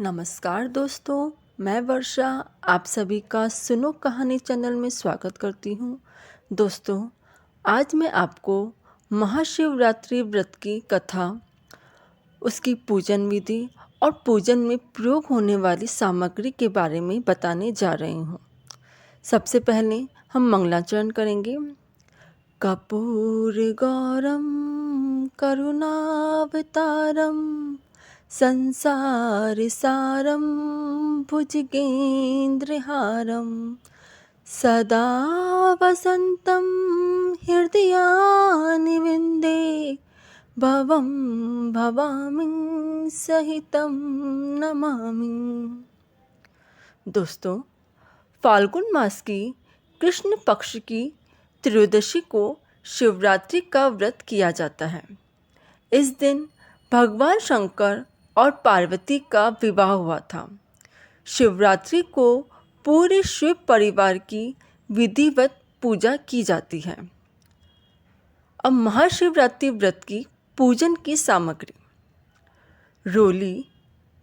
नमस्कार दोस्तों, मैं वर्षा आप सभी का सुनो कहानी चैनल में स्वागत करती हूँ। दोस्तों, आज मैं आपको महाशिवरात्रि व्रत की कथा, उसकी पूजन विधि और पूजन में प्रयोग होने वाली सामग्री के बारे में बताने जा रही हूँ। सबसे पहले हम मंगलाचरण करेंगे। कर्पूर गौरम करुणावतारम संसार सारम भुजगेन्द्रहारम सदा वसंतं हृदयानिविन्दे भवं भवामि सहितं नमामि। दोस्तों, फाल्गुन मास की कृष्ण पक्ष की त्रयोदशी को शिवरात्रि का व्रत किया जाता है। इस दिन भगवान शंकर और पार्वती का विवाह हुआ था। शिवरात्रि को पूरे शिव परिवार की विधिवत पूजा की जाती है। अब महाशिवरात्रि व्रत की पूजन की सामग्री: रोली,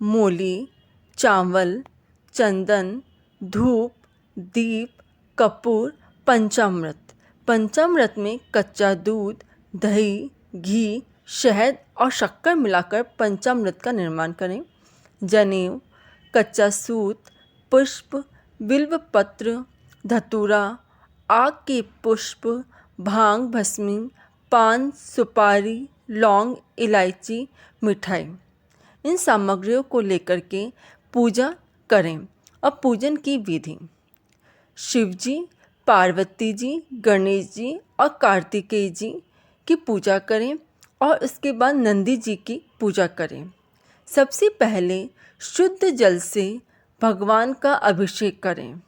मोली, चावल, चंदन, धूप, दीप, कपूर, पंचामृत। पंचामृत में कच्चा दूध, दही, घी, शहद और शक्कर मिलाकर पंचामृत का निर्माण करें। जनेऊ, कच्चा सूत, पुष्प, बिल्व पत्र, धतूरा, आग के पुष्प, भांग भस्मी, पान, सुपारी, लौंग, इलायची, मिठाई, इन सामग्रियों को लेकर के पूजा करें। अब पूजन की विधि: शिवजी, पार्वती जी, गणेश जी और कार्तिकेय जी की पूजा करें और उसके बाद नंदी जी की पूजा करें। सबसे पहले शुद्ध जल से भगवान का अभिषेक करें।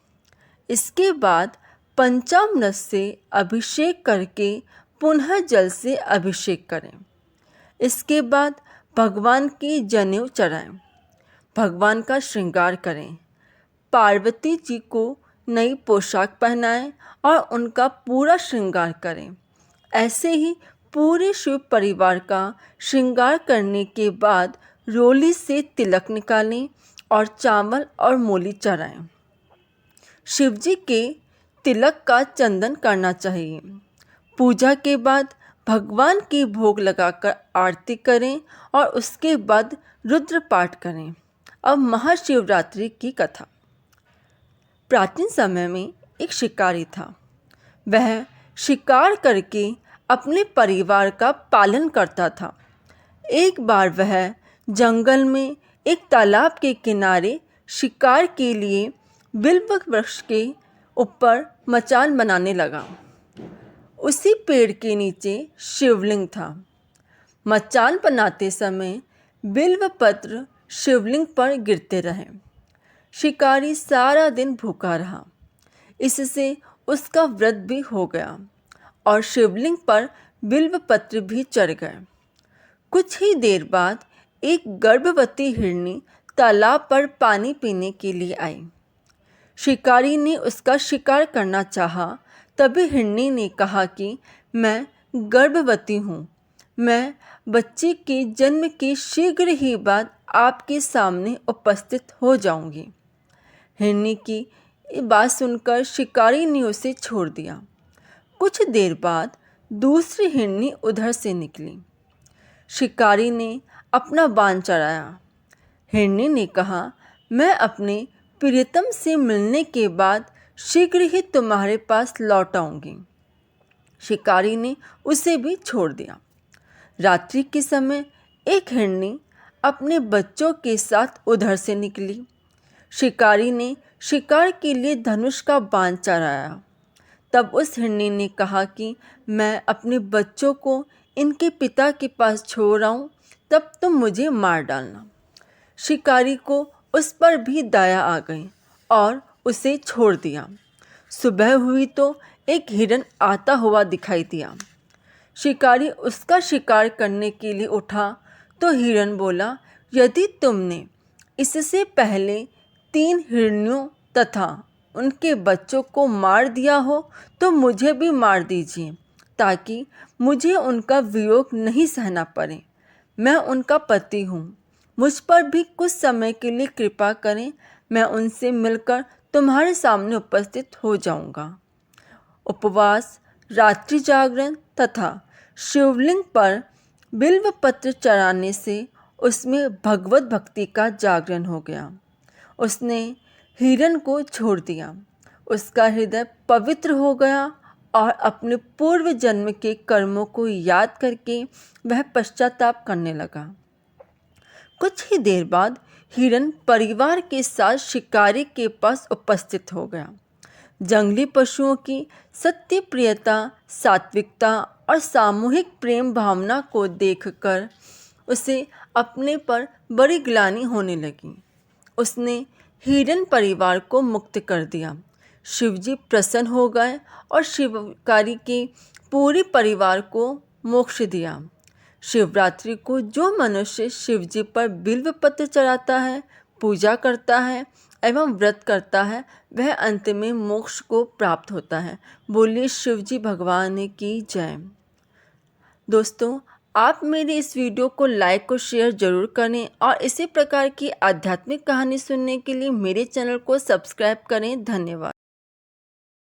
इसके बाद पंचामृत से अभिषेक करके पुनः जल से अभिषेक करें। इसके बाद भगवान की जनेऊ चढ़ाएं, भगवान का श्रृंगार करें, पार्वती जी को नई पोशाक पहनाएं और उनका पूरा श्रृंगार करें। ऐसे ही पूरे शिव परिवार का श्रृंगार करने के बाद रोली से तिलक निकालें और चावल और मोली चढ़ाएं। शिवजी के तिलक का चंदन करना चाहिए। पूजा के बाद भगवान की भोग लगाकर आरती करें और उसके बाद रुद्र पाठ करें। अब महाशिवरात्रि की कथा। प्राचीन समय में एक शिकारी था। वह शिकार करके अपने परिवार का पालन करता था। एक बार वह जंगल में एक तालाब के किनारे शिकार के लिए बिल्व वृक्ष के ऊपर मचान बनाने लगा। उसी पेड़ के नीचे शिवलिंग था। मचान बनाते समय बिल्व पत्र शिवलिंग पर गिरते रहे। शिकारी सारा दिन भूखा रहा। इससे उसका व्रत भी हो गया और शिवलिंग पर बिल्व पत्र भी चढ़ गए। कुछ ही देर बाद एक गर्भवती हिरनी तालाब पर पानी पीने के लिए आई। शिकारी ने उसका शिकार करना चाहा, तभी हिरनी ने कहा कि मैं गर्भवती हूँ। मैं बच्चे के जन्म के शीघ्र ही बाद आपके सामने उपस्थित हो जाऊंगी। हिरनी की बात सुनकर शिकारी ने उसे छोड़ दिया। कुछ देर बाद दूसरी हिरनी उधर से निकली। शिकारी ने अपना बाण चढ़ाया। हिरनी ने कहा, मैं अपने प्रियतम से मिलने के बाद शीघ्र ही तुम्हारे पास लौट आऊंगी। शिकारी ने उसे भी छोड़ दिया। रात्रि के समय एक हिरनी अपने बच्चों के साथ उधर से निकली। शिकारी ने शिकार के लिए धनुष का बाण चढ़ाया। तब उस हिरनी ने कहा कि मैं अपने बच्चों को इनके पिता के पास छोड़ आऊं, तब तुम मुझे मार डालना। शिकारी को उस पर भी दया आ गई और उसे छोड़ दिया। सुबह हुई तो एक हिरन आता हुआ दिखाई दिया। शिकारी उसका शिकार करने के लिए उठा तो हिरन बोला, यदि तुमने इससे पहले 3 हिरनियों तथा उनके बच्चों को मार दिया हो तो मुझे भी मार दीजिए, ताकि मुझे उनका वियोग नहीं सहना पड़े। मैं उनका पति हूँ। मुझ पर भी कुछ समय के लिए कृपा करें, मैं उनसे मिलकर तुम्हारे सामने उपस्थित हो जाऊंगा। उपवास, रात्रि जागरण तथा शिवलिंग पर बिल्व पत्र चढ़ाने से उसमें भगवत भक्ति का जागरण हो गया। उसने हिरण को छोड़ दिया। उसका हृदय पवित्र हो गया और अपने पूर्व जन्म के कर्मों को याद करके वह पश्चाताप करने लगा। कुछ ही देर बाद हिरण परिवार के साथ शिकारी के पास उपस्थित हो गया। जंगली पशुओं की सत्य प्रियता, सात्विकता और सामूहिक प्रेम भावना को देखकर उसे अपने पर बड़ी ग्लानि होने लगी। उसने हिरण परिवार को मुक्त कर दिया। शिवजी प्रसन्न हो गए और शिवकारी के पूरे परिवार को मोक्ष दिया। शिवरात्रि को जो मनुष्य शिवजी पर बिल्व पत्र चढ़ाता है, पूजा करता है एवं व्रत करता है, वह अंत में मोक्ष को प्राप्त होता है। बोलिए शिवजी भगवान की जय। दोस्तों, आप मेरे इस वीडियो को लाइक और शेयर जरूर करें और इसी प्रकार की आध्यात्मिक कहानी सुनने के लिए मेरे चैनल को सब्सक्राइब करें। धन्यवाद।